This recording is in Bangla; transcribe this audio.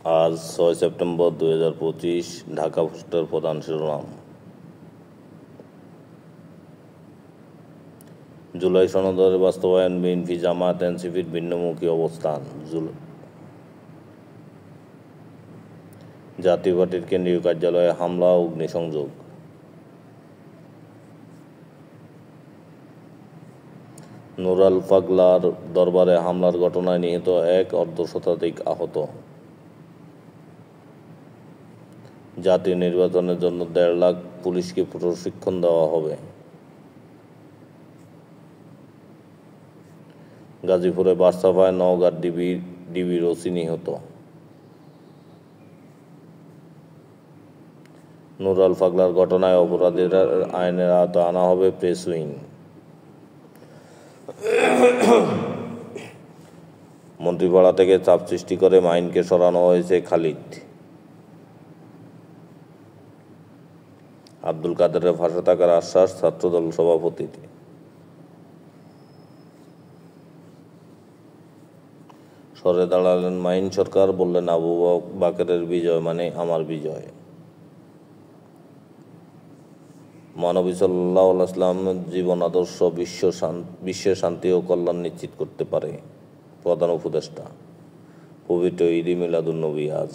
আজ ৬ সেপ্টেম্বর ২০২৫। ঢাকা পোস্টের প্রধান শিরোনাম। জুলাই সনদের বাস্তবায়ন, বিএনপি জামায়াত এনসিপির ভিন্নমুখী অবস্থান। জাতীয় পার্টির কেন্দ্রীয় কার্যালয়ে হামলা, অগ্নিসংযোগ। নুরাল পাগলার দরবারে হামলার ঘটনায় নিহত এক, অর্ধশতাধিক আহত। জাতীয় নির্বাচনের জন্য ১.৫ লাখ পুলিশকে প্রশিক্ষণ দেওয়া হবে। গাজীপুরে বাস চাপায় নওগাঁর ডিবির ওসি নিহত। নুরাল পাগলার ঘটনায় অপরাধীরা আইনের আওতায় আনা হবে, প্রেস উইং। মন্ত্রীপাড়া থেকে চাপ সৃষ্টি করে মাইনকে সরানো হয়েছে খালিদ। আব্দুল কাদেরের ফাঁসে থাকার আশ্বাস ছাত্রদল সভাপতির। সরে দাঁড়ালেন মাইন সরকার, বললেন আবু বাকেরের বিজয় মানে আমার বিজয়। মহানবী সাল্লাল্লাহু আলাইহি ওয়াসাল্লামের জীবন আদর্শ বিশ্বের শান্তি ও কল্যাণ নিশ্চিত করতে পারে, প্রধান উপদেষ্টা। পবিত্র ঈদ মিলাদুন নবী আজ।